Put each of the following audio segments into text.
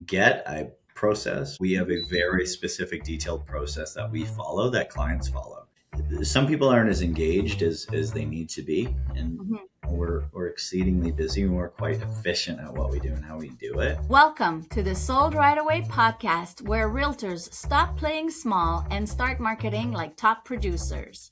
get a process. We have a very specific, detailed process that we follow, that clients follow. Some people aren't as engaged as they need to be, and Mhm. we're exceedingly busy, and we're quite efficient at what we do and how we do it. Welcome to the Sold Right Away podcast, where realtors stop playing small and start marketing like top producers.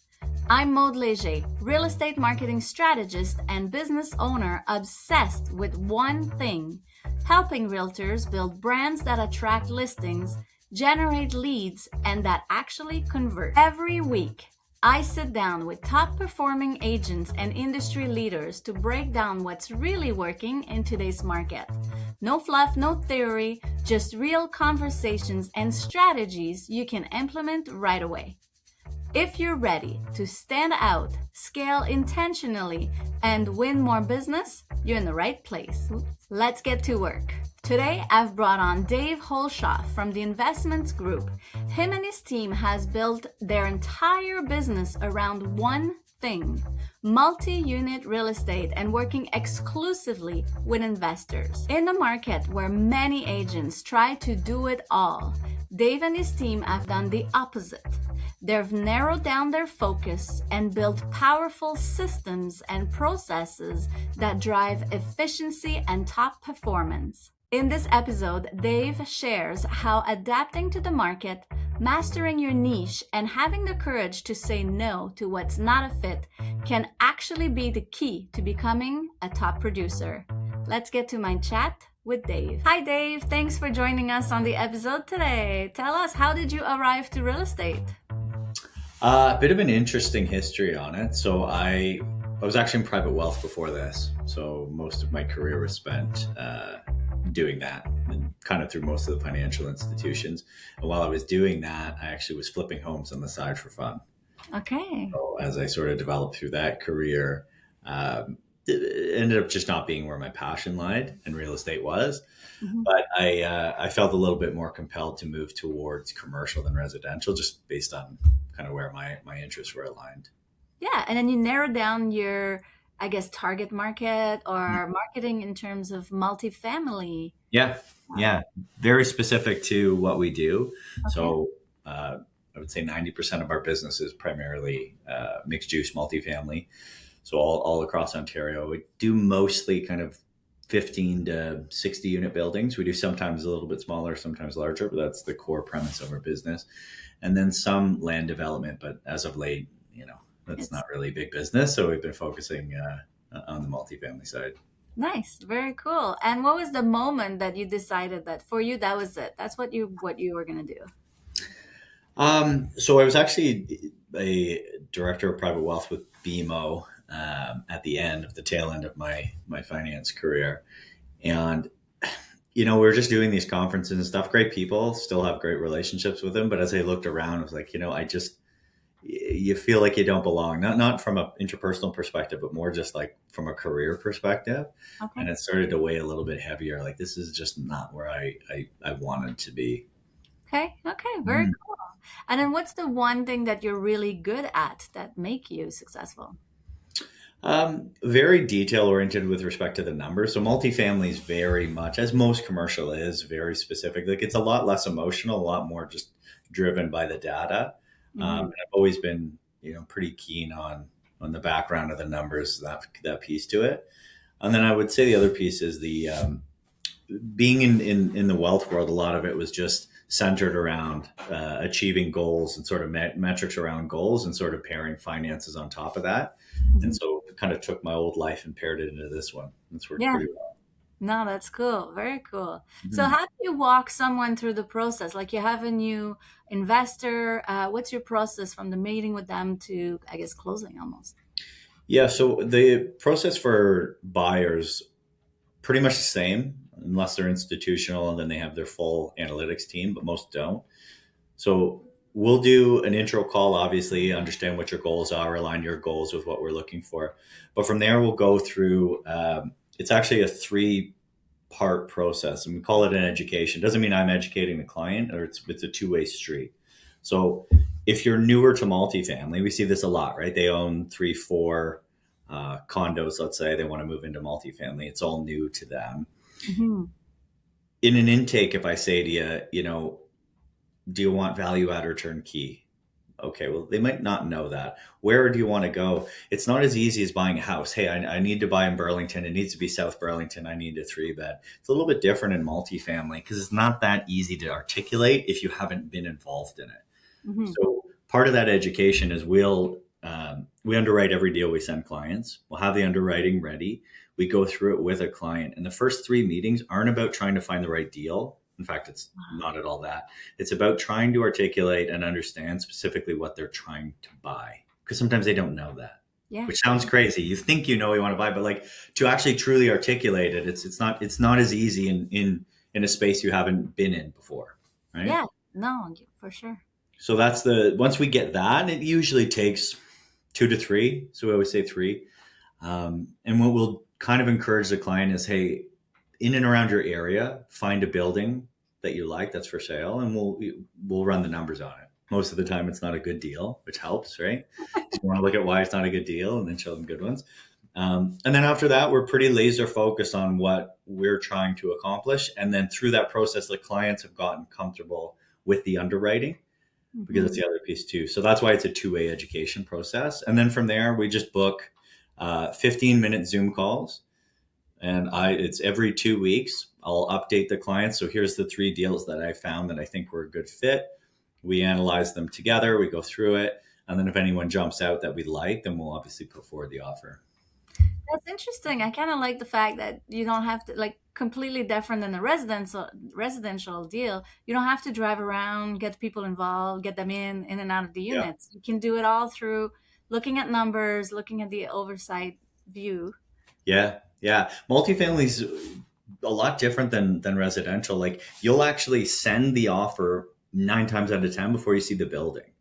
I'm Maud Léger, real estate marketing strategist and business owner obsessed with one thing: helping realtors build brands that attract listings, generate leads, and that actually convert. Every week, I sit down with top performing agents and industry leaders to break down what's really working in today's market. No fluff, no theory, just real conversations and strategies you can implement right away. If you're ready to stand out, scale intentionally, and win more business, you're in the right place. Let's get to work. Today, I've brought on Dave Hulshof from the Investments Group. Him and his team has built their entire business around one thing: multi-unit real estate, and working exclusively with investors. In a market where many agents try to do it all, Dave and his team have done the opposite. They've narrowed down their focus and built powerful systems and processes that drive efficiency and top performance. In this episode, Dave shares how adapting to the market, mastering your niche, and having the courage to say no to what's not a fit can actually be the key to becoming a top producer. Let's get to my chat with Dave. Hi, Dave. Thanks for joining us on the episode today. Tell us, how did you arrive to real estate? A bit of an interesting history on it. So I was actually in private wealth before this. So most of my career was spent doing that, and kind of through most of the financial institutions. And while I was doing that, I actually was flipping homes on the side for fun. Okay. So as I sort of developed through that career, it ended up just not being where my passion lied, and real estate was. Mhm. But I felt a little bit more compelled to move towards commercial than residential, just based on kind of where my interests were aligned. Yeah, and then you narrow down your, I guess, target market or marketing in terms of multifamily. Yeah, yeah, very specific to what we do. Okay. So I would say 90% of our business is primarily mixed use multifamily. So all across Ontario, we do mostly kind of 15 to 60 unit buildings. We do sometimes a little bit smaller, sometimes larger, but that's the core premise of our business. And then some land development, but as of late, that's It's not really big business. So we've been focusing on the multifamily side. nice, very cool. And what was the moment that you decided that for you that was it? That's what you were gonna do. So I was actually a director of private wealth with BMO at the end of the tail end of my finance career. And, we were just doing these conferences and stuff. Great people, still have great relationships with them. But as I looked around, I was like, you feel like you don't belong, not from an interpersonal perspective, but more just like from a career perspective. Okay. And it started to weigh a little bit heavier. Like, this is just not where I wanted to be. Okay. Okay. Very cool. And then what's the one thing that you're really good at that make you successful? Very detail oriented with respect to the numbers. So multifamily is very much, as most commercial is, very specific. Like, it's a lot less emotional, a lot more just driven by the data. Mhm. And I've always been, pretty keen on the background of the numbers, that piece to it. And then I would say the other piece is the being in the wealth world. A lot of it was just centered around achieving goals and sort of metrics around goals, and sort of pairing finances on top of that. And Mhm. so it kind of took my old life and paired it into this one. It's worked Yeah. pretty well. No, that's cool. Very cool. So Mhm. how do you walk someone through the process? Like, you have a new investor. What's your process from the meeting with them to, I guess, closing almost? Yeah. So the process for buyers, pretty much the same, unless they're institutional and then they have their full analytics team, but most don't. So we'll do an intro call, obviously, understand what your goals are, align your goals with what we're looking for. But from there, we'll go through, it's actually a three-part process, and we call it an education. Doesn't mean I'm educating the client, or it's a two-way street. So if you're newer to multifamily, we see this a lot, right? They own three, four condos, let's say. They want to move into multifamily. It's all new to them. Mhm. in an intake, if I say to you, do you want value add or turnkey? Okay, well, they might not know that. Where do you want to go? It's not as easy as buying a house. Hey, I need to buy in Burlington. It needs to be South Burlington. I need a 3-bed. It's a little bit different in multifamily because it's not that easy to articulate if you haven't been involved in it. Mm-hmm. So part of that education is we underwrite every deal we send clients. We'll have the underwriting ready. We go through it with a client, and the first 3 meetings aren't about trying to find the right deal. In fact, it's not at all that. It's about trying to articulate and understand specifically what they're trying to buy, because sometimes they don't know that. Yeah. Which sounds crazy. You think you know what you want to buy, but like to actually truly articulate it, it's not as easy in a space you haven't been in before, right? Yeah. No, for sure. So once we get that, it usually takes 2 to 3. So we always say 3. And what we'll kind of encourage the client is, hey, in and around your area, find a building that you like that's for sale, and we'll run the numbers on it. Most of the time, it's not a good deal, which helps, right? You want to look at why it's not a good deal, and then show them good ones. And then after that, we're pretty laser focused on what we're trying to accomplish, and then through that process, the clients have gotten comfortable with the underwriting, because that's the other piece too. So that's why it's a 2-way education process. And then from there, we just book 15-minute Zoom calls. And it's every 2 weeks. I'll update the clients. So here's the 3 deals that I found that I think were a good fit. We analyze them together. We go through it. And then if anyone jumps out that we like, then we'll obviously put forward the offer. That's interesting. I kind of like the fact that you don't have to, like, completely different than a residential deal. You don't have to drive around, get people involved, get them in and out of the Yeah. units. You can do it all through looking at numbers, looking at the oversight view. Yeah. Yeah. Multifamily's a lot different than residential. Like you'll actually send the offer 9 times out of 10 before you see the building.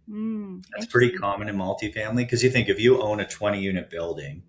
That's pretty Interesting. common in multifamily, because you think if you own a 20-unit building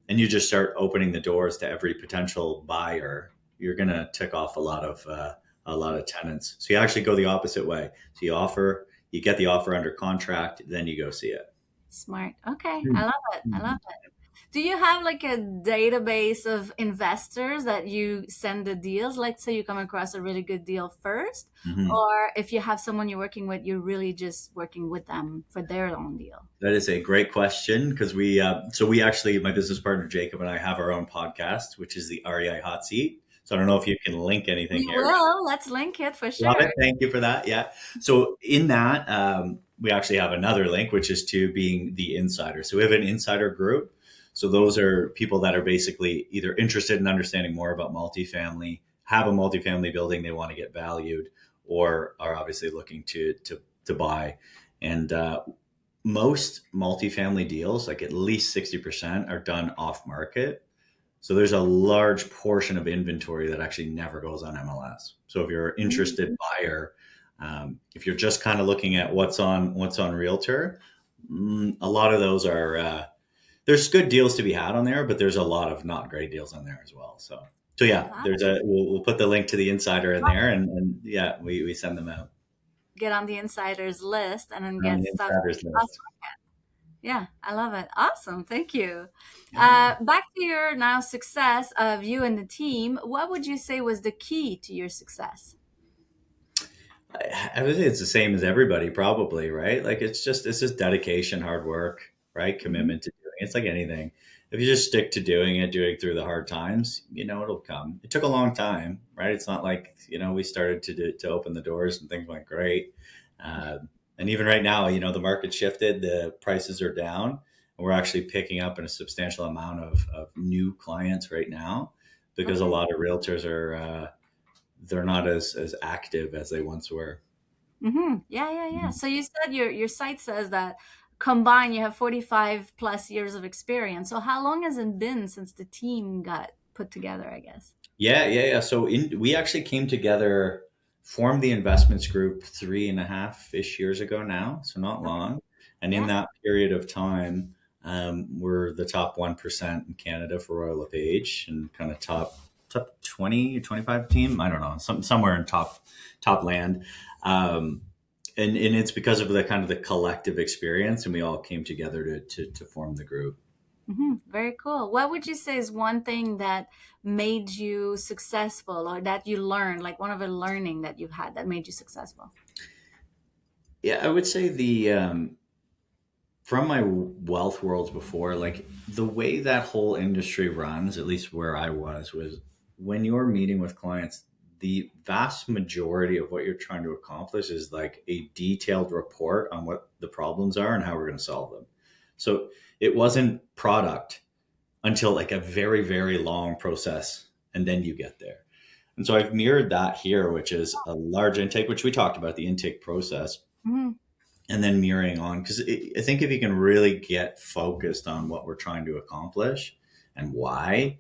and you just start opening the doors to every potential buyer, you're going to tick off a lot of tenants. So you actually go the opposite way. So you get the offer under contract, then you go see it. Smart. Okay. I love it. I love it. Do you have like a database of investors that you send the deals? Let's say you come across a really good deal first, Mm-hmm. or if you have someone you're working with, you're really just working with them for their own deal. That is a great question, because we actually, my business partner Jacob and I have our own podcast, which is the REI Hot Seat. So I don't know if you can link anything We here. will. Let's link it for Love sure. it. Thank you for that. Yeah. So in that, we actually have another link, which is to being the insider. So we have an insider group. So those are people that are basically either interested in understanding more about multifamily, have a multifamily building they want to get valued, or are obviously looking to buy. And most multifamily deals, like at least 60%, are done off market. So there's a large portion of inventory that actually never goes on MLS. So if you're an interested buyer, if you're just kind of looking at what's on Realtor, a lot of those are there's good deals to be had on there, but there's a lot of not great deals on there as well. So yeah, Wow. we'll put the link to the insider in there, and yeah, we send them out Get on the insiders list and then on get the stuff. insiders list. Yeah, I love it. Awesome. Thank you. Yeah. Back to your now success of you and the team. What would you say was the key to your success? I would say it's the same as everybody, probably, right? Like it's just dedication, hard work, right? Mhm. Commitment to doing it. It's like anything. If you just stick to doing it, doing it through the hard times, it'll come. It took a long time, right? It's not like we started to open the doors and things went great. Uh, and even right now, the market shifted, the prices are down, and we're actually picking up in a substantial amount of new clients right now, because a Okay. lot of realtors are they're not as active as they once were. Yeah, yeah, yeah. Mhm. So you said your site says that combined you have 45 plus years of experience. So how long has it been since the team got put together, I guess? Yeah, yeah, yeah. So we actually came together, formed the investments group 3.5-ish years ago now, so not Okay. long. And in Yeah. that period of time, we're the top 1% in Canada for Royal LePage, and kind of top 20, 25 team. I don't know, somewhere in top land. Um, and it's because of the kind of the collective experience, and we all came together to form the group. Very cool. What would you say is one thing that made you successful or that you learned, like one of the learning that you've had that made you successful? Yeah, I would say the from my wealth worlds before, like the way that whole industry runs, at least where I was when you're meeting with clients, the vast majority of what you're trying to accomplish is like a detailed report on what the problems are and how we're going to solve them. So it wasn't product until like a very, very long process. And then you get there. And so I've mirrored that here, which is a large intake, which we talked about the intake process, Hmm. and then mirroring on. Because I think if you can really get focused on what we're trying to accomplish and why,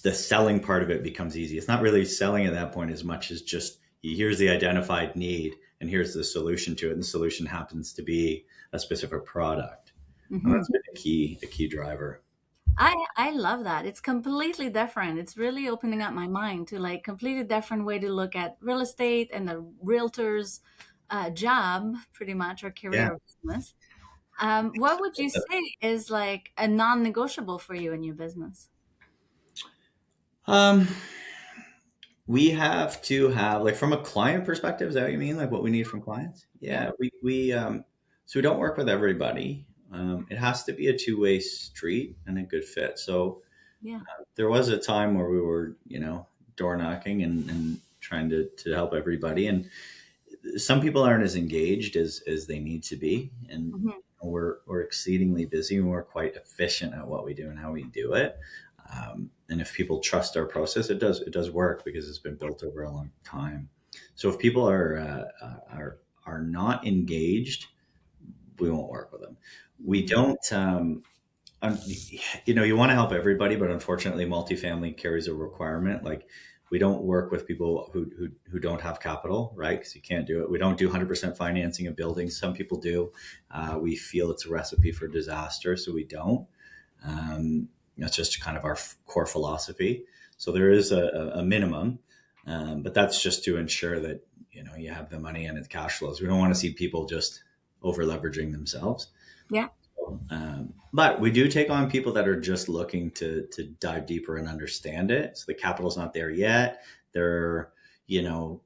the selling part of it becomes easy. It's not really selling at that point as much as just here's the identified need and here's the solution to it. And the solution happens to be a specific product. And Hmm. that's been a key driver. I love that. It's completely different. It's really opening up my mind to like completely different way to look at real estate and the realtor's job, pretty much, or Yeah. career or business. What would you say is like a non-negotiable for you in your business? Um, we have to have like from a client perspective, is that what you mean? Like what we need from clients? Yeah, Yeah, so we don't work with everybody. It has to be a two-way street and a good fit. So yeah. there was a time where we were, door knocking and trying to help everybody. And some people aren't as engaged as they need to be. And Hmm. we're exceedingly busy and we're quite efficient at what we do and how we do it. And if people trust our process, it does work because it's been built over a long time. So if people are not engaged, we won't work with them. We Hmm. don't. Um, you want to help everybody, but unfortunately, multifamily carries a requirement. Like, we don't work with people who don't have capital, right? Because you can't do it. We don't do 100% financing of buildings. Some people do. We feel it's a recipe for disaster, so we don't. That's just kind of our core philosophy. So there is a minimum, but that's just to ensure that you have the money and its cash flows. We don't want to see people just over leveraging themselves. Yeah. But we do take on people that are just looking to dive deeper and understand it. So the capital's not there yet. They're, you know,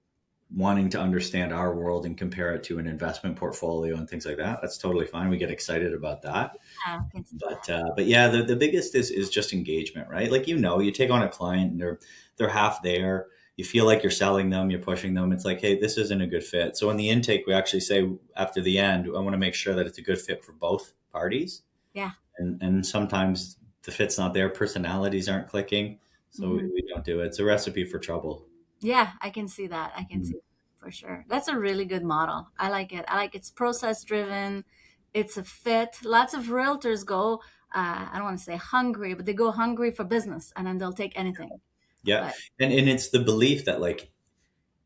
wanting to understand our world and compare it to an investment portfolio and things like that. That's totally fine. We get excited about that. I can see that. But yeah, the biggest is just engagement, right? Like, you take on a client and they're half there. You feel like you're selling them, you're pushing them. It's like, hey, this isn't a good fit. So in the intake, we actually say after the end, I want to make sure that it's a good fit for both parties. Yeah. And sometimes the fit's not there, personalities aren't clicking, so we, Hmm. we don't do it. It's a recipe for trouble. Yeah, I can see that. I can Mm. see that for sure. That's a really good model. I like it. I like it's process driven. It's a fit. Lots of realtors go, I don't want to say hungry, but they go hungry for business and then they'll take anything. Yeah, But and it's the belief that like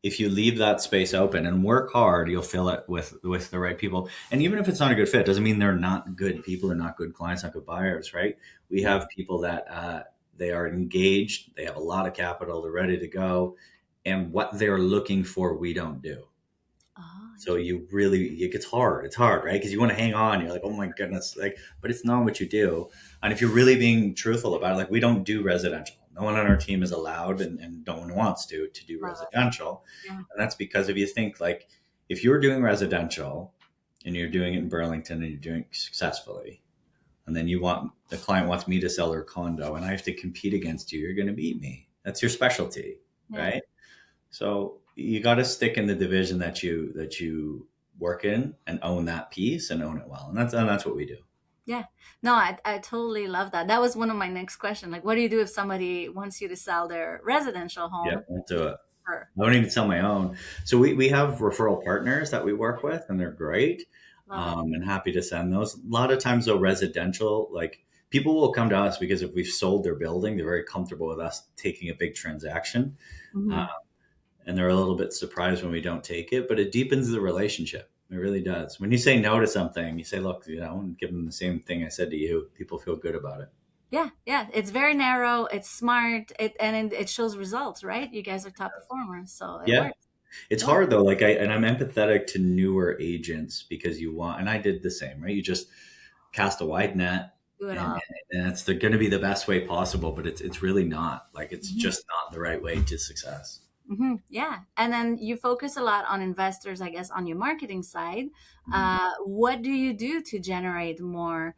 if you leave that space open and work hard, you'll fill it with the right people. And even if it's not a good fit, doesn't mean they're not good people or not good clients, not good buyers, right? We yeah. have people that they are engaged, they have a lot of capital, they're ready to go, and what they're looking for, we don't do. Oh, So you really, it gets hard. It's hard, right? Because you want to hang on. You're like, oh my goodness, like, but it's not what you do. And if you're really being truthful about it, like we don't do residential. No one on our team is allowed, and no one wants to do love it. residential. Yeah. And that's because if you think like, if you're doing residential and you're doing it in Burlington and you're doing it successfully, and then the client wants me to sell their condo, and I have to compete against you, you're going to beat me. That's your specialty, Yeah. right? So you got to stick in the division that you work in and own that piece and own it well. And that's what we do. Yeah. No, I totally love that. That was one of my next question. Like, what do you do if somebody wants you to sell their residential Yeah, home? we'll do it. For I don't even sell my own. So we have referral partners that we work with, and they're great. love it. And happy to send those. A lot of times, though, residential, like people will come to us because if we've sold their building, they're very comfortable with us taking a big transaction. Uh, Hmm. and they're a little bit surprised when we don't take it, but it deepens the relationship. It really does. When you say no to something, you say, look, and give them the same thing I said to you. People feel good about it. Yeah, yeah. It's very narrow. It's smart. It shows results, right? You guys are top performers, so it Yeah. works. It's Yeah. hard though. I'm empathetic to newer agents because and I did the same, right? You just cast a wide net. Do it and, all. and it's going to be the best way possible, but it's really not. Like, it's Mhm. just not the right way to success. Yeah. And then you focus a lot on investors, I guess, on your marketing side. What do you do to generate more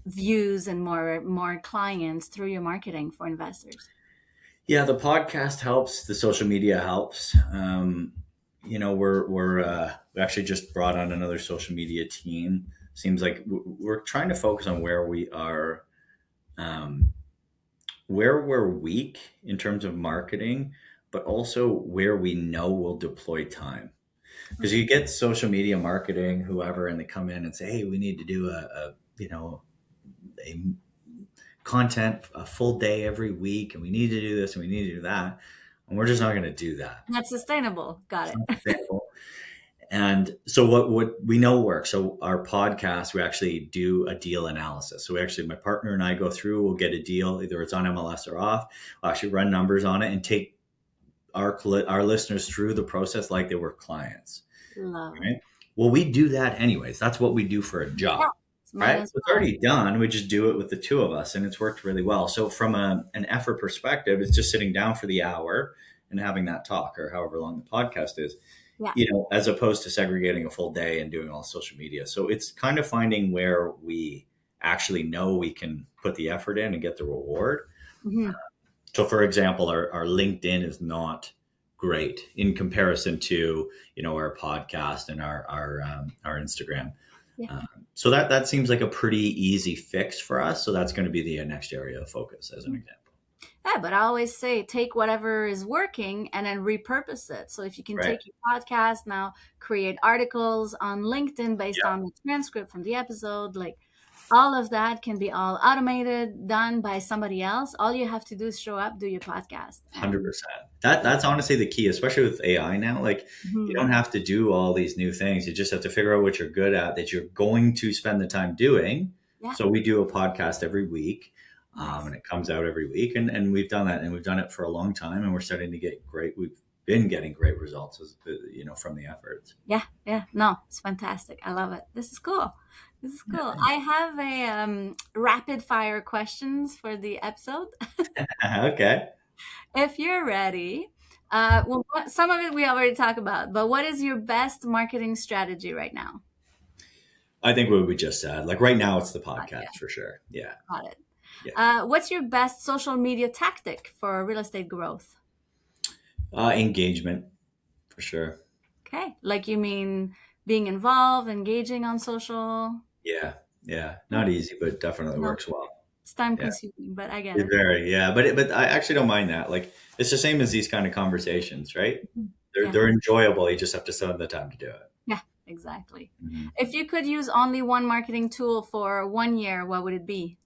views and more clients through your marketing for investors? Yeah, the podcast helps. The social media helps. We actually just brought on another social media team. Seems like we're trying to focus on um, where we're weak in terms of marketing, but also where we know we'll deploy time. Because you get social media marketing, whoever, and they come in and say, "Hey, we need to do a content a full day every week, and we need to do this and we need to do that," and we're just not going to do that. Not sustainable. Got It's it. not sustainable. And so what we know works. So our podcast, we actually do a deal analysis. So my partner and I go through, we'll get a deal, either it's on MLS or off. We'll actually run numbers on it and take our listeners through the process like they were clients. Love it. Right? Well, we do that anyways. That's what we do for a Yeah. job. Might Right? as It's well. already done. We just do it with the two of us, and it's worked really well. So from an effort perspective, it's just sitting down for the hour and having that talk, or however long the podcast is, Yeah. as opposed to segregating a full day and doing all social media. So it's kind of finding where we actually know we can put the effort in and get the reward. hmm So, for example, our LinkedIn is not great in comparison to our podcast and our Instagram. Yeah. So that seems like a pretty easy fix for us. So that's going to be the next area of focus, as an example. Yeah, but I always say take whatever is working and then repurpose it. So if you can Right. take your podcast now, create articles on LinkedIn based Yeah. on the transcript from the episode, like all of that can be all automated, done by somebody else. All you have to do is show up, do your podcast, and 100%. That's honestly the key, especially with AI now. Like, you Mhm. don't have to do all these new things. You just have to figure out what you're good at, that you're going to spend the time doing. Yeah, So we do a podcast every week, nice. and it comes out every week, and we've done that, and we've done it for a long time, and we're starting to get great. We've been getting great results, from the efforts. Yeah, no, it's fantastic. I love it. This is cool. This is cool. I have a rapid fire questions for the episode. Okay. If you're ready, some of it we already talked about, but what is your best marketing strategy right now? I think what we just said, like right now, it's the Yeah, podcast for sure. Yeah. got it. Yeah. What's your best social media tactic for real estate growth? Engagement for sure. Okay, like you mean being involved, engaging on social? Yeah. Yeah. Not easy, but definitely No, works well. it's time Yeah. consuming, but I get It's it. very, yeah, but I actually don't mind that. Like, it's the same as these kind of conversations, right? Mhm. They're Yeah, they're enjoyable. You just have to spend the time to do it. yeah, exactly. Mhm. If you could use only one marketing tool for 1 year, what would it be?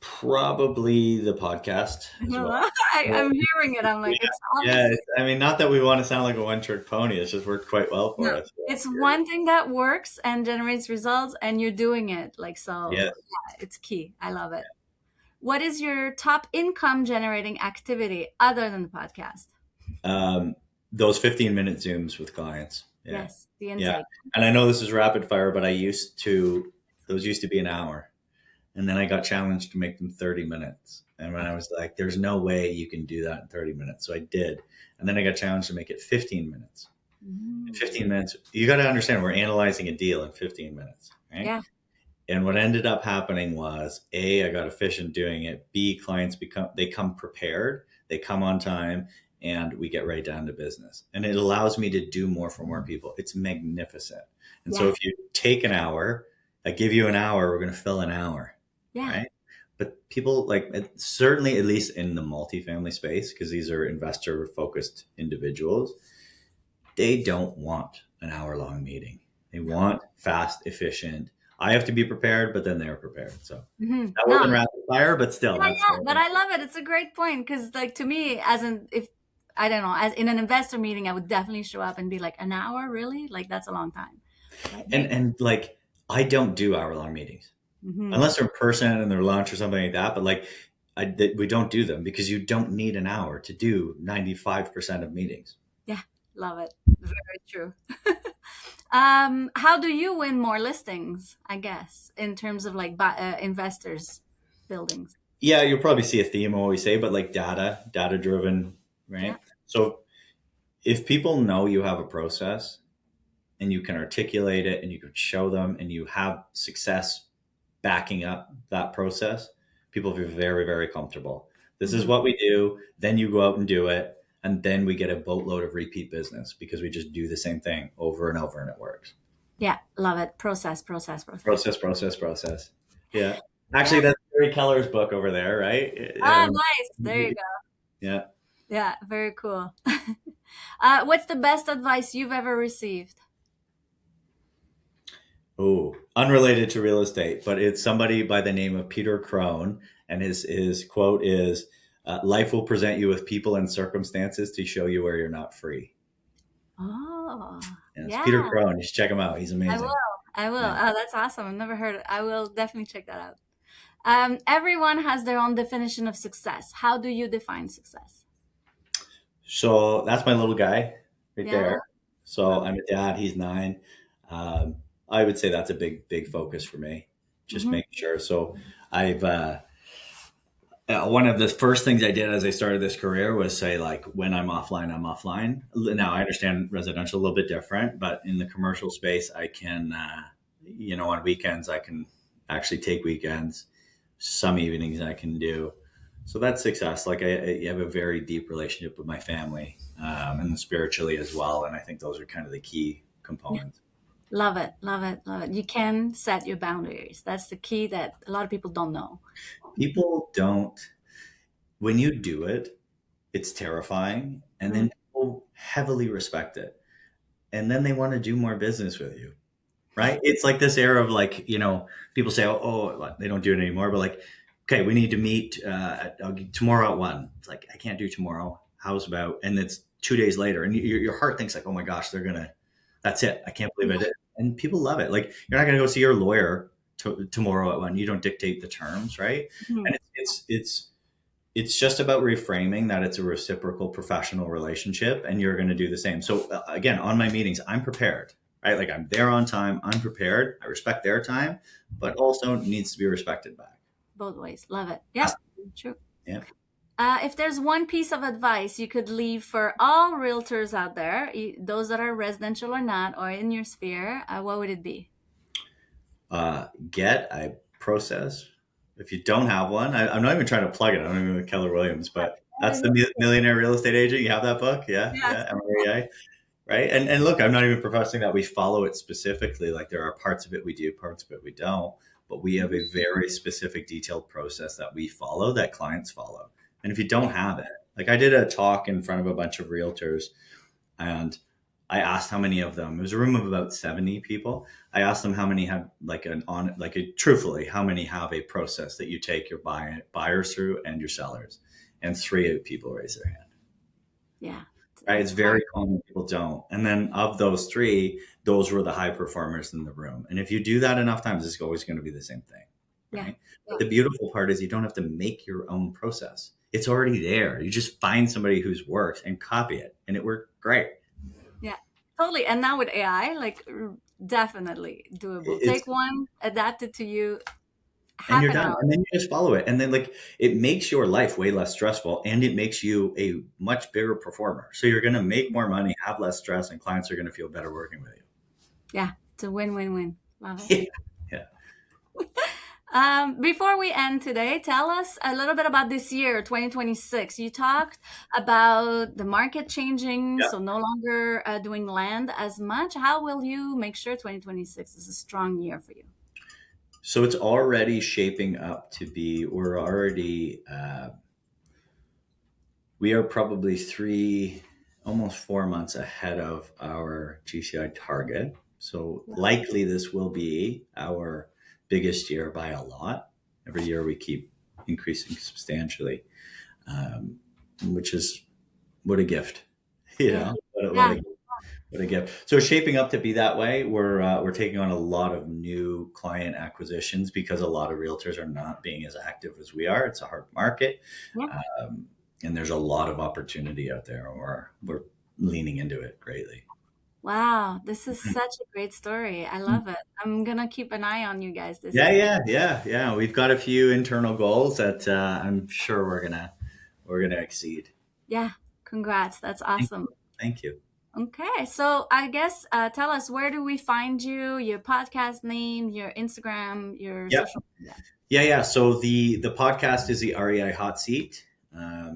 Probably the podcast as well. I'm hearing it. I'm like, Yeah, it's yeah. obvious. I mean, not that we want to sound like a one-trick pony. It's just worked quite well No, for us. it's one thing that works and generates results, and you're doing it. Like, so, Yeah. yeah, it's key. I love it. What is your top income generating activity other than the podcast? Those 15-minute Zooms with clients. Yeah. Yes, the Yeah. intake. And I know this is rapid fire, but those used to be an hour. And then I got challenged to make them 30 minutes. And when I was like, there's no way you can do that in 30 minutes. So I did. And then I got challenged to make it 15 minutes. In Mm. 15 minutes, you got to understand, we're analyzing a deal in 15 minutes. Right. Yeah. And what ended up happening was, A, I got efficient doing it. B, clients come prepared, they come on time, and we get right down to business. And it allows me to do more for more people. It's magnificent. And so Yeah. if you take an hour, I give you an hour, we're going to fill an hour. Yeah. Right. But people, certainly, at least in the multifamily space, because these are investor focused individuals, they don't want an hour long meeting. They want fast, efficient. I have to be prepared, but then they're prepared. So that No, wasn't rapid fire, but still, yeah, that's yeah, but I love it. It's a great point because, like, to me, if I don't know, as in an investor meeting, I would definitely show up and be like, an hour, really? Like, that's a long time. Right? and like, I don't do hour long meetings Mhm. unless they're in person and they're lunch or something like that. But we don't do them because you don't need an hour to do 95% of meetings. Yeah, love it. Very true. How do you win more listings, I guess, in terms of like investors buildings? Yeah, you'll probably see a theme I always say, but like data driven, Yeah. right? So if people know you have a process and you can articulate it and you can show them and you have success backing up that process, people feel very, very comfortable. This is Hmm. what we do. Then you go out and do it. And then we get a boatload of repeat business because we just do the same thing over and over and it works. Yeah, love it. Process, process, process. Process, process, process. Yeah. Yeah. Actually, that's Gary Keller's book over there, right? Ah, nice. There you go. Yeah. Yeah, very cool. What's the best advice you've ever received? Oh, unrelated to real estate, but it's somebody by the name of Peter Crone, and his quote is, "Life will present you with people and circumstances to show you where you're not free." Oh, Yeah, it's Peter yeah, Crone. You should check him out. He's I will. amazing. I will. Yeah. Oh, that's awesome. I've never heard it. I will definitely check that out. Everyone has their own definition of success. How do you define success? So that's my little guy right Yeah, there. So love I'm a dad. He's 9. Um, I would say that's a big, big focus for me. it. Just making sure. So I've one of the first things I did as I started this career was say, like, when I'm offline, I'm offline. Now I understand residential a little bit different, but in the commercial space, I can, on weekends I can actually take weekends. Some evenings I can do. So that's success. Like I have a very deep relationship with my family, and spiritually as well. And I think those are kind of the key components. Love it. Love it. Love it. You can set your boundaries. That's the key that a lot of people don't know. People don't, when you do it, it's terrifying. And Mhm. then people heavily respect it. And then they want to do more business with you. Right. It's like this era of, like, people say, oh, they don't do it anymore. But like, okay, we need to meet tomorrow at 1. It's like, I can't do tomorrow. How's about? And it's 2 days later. And your heart thinks like, oh my gosh, that's it. I can't believe it. And people love it. Like, you're not going to go see your lawyer tomorrow at 1. You don't dictate the terms. Right. Mhm. And it's just about reframing that it's a reciprocal professional relationship, and you're going to do the same. So again, on my meetings, I'm prepared, right? Like, I'm there on time, I'm prepared, I respect their time, but also needs to be respected back. Both ways. Love it. Yeah, true. Yeah. If there's one piece of advice you could leave for all realtors out there, those that are residential or not, or in your sphere, what would it be? Get a process. If you don't have one, I'm not even trying to plug it. I'm not even with Keller Williams, but that's the Millionaire Real Estate Agent. You have that book? Yeah. Yes. Yeah. MREA. Right. And look, I'm not even professing that we follow it specifically. Like, there are parts of it we do, parts of it we don't, but we have a very specific, detailed process that we follow, that clients follow. And if you don't have it, like, I did a talk in front of a bunch of realtors, and I asked how many of them, it was a room of about 70 people. I asked them how many had truthfully, how many have a process that you take your buyers through and your sellers, and 3 people raise their hand. Yeah. Right? It's It's hard. very common people don't. And then of those 3, those were the high performers in the room. And if you do that enough times, it's always going to be the same thing. Yeah. Right? Yeah. But the beautiful part is you don't have to make your own process. It's already there. You just find somebody who's worked and copy it. And it worked great. Yeah. Totally. And now with AI, like, definitely doable. It's Take one, adapt it to you, And half you're an done. hour. And then you just follow it. And then, like, it makes your life way less stressful, and it makes you a much bigger performer. So you're going to make more money, have less stress, and clients are going to feel better working with you. Yeah. It's a win-win-win. Love it. Yeah. Yeah. Before we end today, tell us a little bit about this year, 2026. You talked about the market changing, Yeah. so no longer doing land as much. How will you make sure 2026 is a strong year for you? So it's already shaping up to be, we are probably 3, almost 4 months ahead of our GCI target. So likely this will be our biggest year by a lot. Every year we keep increasing substantially, which is, what a gift. Yeah. What Yeah. a gift. So it's shaping up to be that way. We're taking on a lot of new client acquisitions because a lot of realtors are not being as active as we are. It's a hard market, Yeah. and there's a lot of opportunity out there, and we're leaning into it greatly. Wow, this is such a great story. I love it. I'm gonna keep an eye on you guys this Yeah, year. yeah. We've got a few internal goals that I'm sure we're gonna exceed. Yeah, congrats. That's Thank awesome. you. Thank you. Okay, so I guess tell us, where do we find you, your podcast name, your Instagram, your Yep. social media? Yeah. So the podcast is the REI Hot Seat.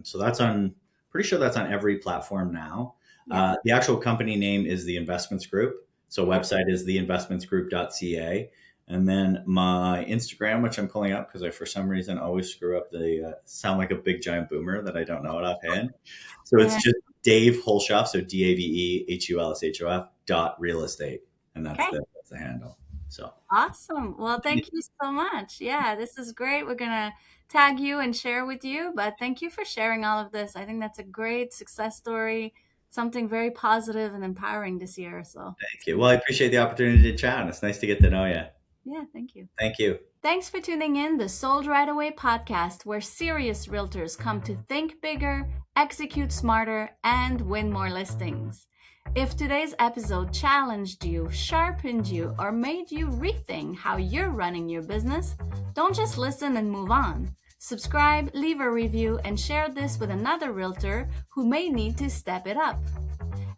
So that's on. Pretty sure that's on every platform now. Yeah, The actual company name is the Investments Group. So yeah. website is theinvestmentsgroup.ca. And then my Instagram, which I'm pulling up because I, for some reason, always screw up the sound like a big giant boomer that I don't know it offhand. So it's Yeah. just Dave Hulshof, so DAVEHULSHOF dot real estate. And Okay. that's the handle. So Awesome. Well, thank you so much. Yeah, this is great. We're gonna tag you and share with you, but thank you for sharing all of this. I think that's a great success story, something very positive and empowering this year. So, thank you. Well, I appreciate the opportunity to chat. It's nice to get to know you. yeah, thank you. Thank you. Thanks for tuning in the Sold Right Away podcast, where serious realtors come to think bigger, execute smarter, and win more listings. If today's episode challenged you, sharpened you, or made you rethink how you're running your business, don't just listen and move on. Subscribe, leave a review, and share this with another realtor who may need to step it up.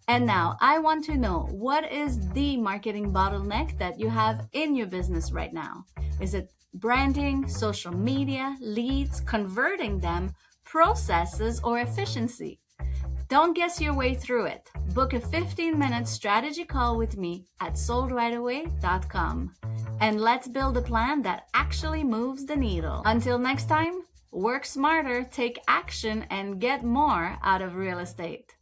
And now I want to know, what is the marketing bottleneck that you have in your business right now? Is it branding, social media, leads, converting them, processes, or efficiency? Don't guess your way through it. Book a 15-minute strategy call with me at soldrightaway.com. And let's build a plan that actually moves the needle. Until next time, work smarter, take action, and get more out of real estate.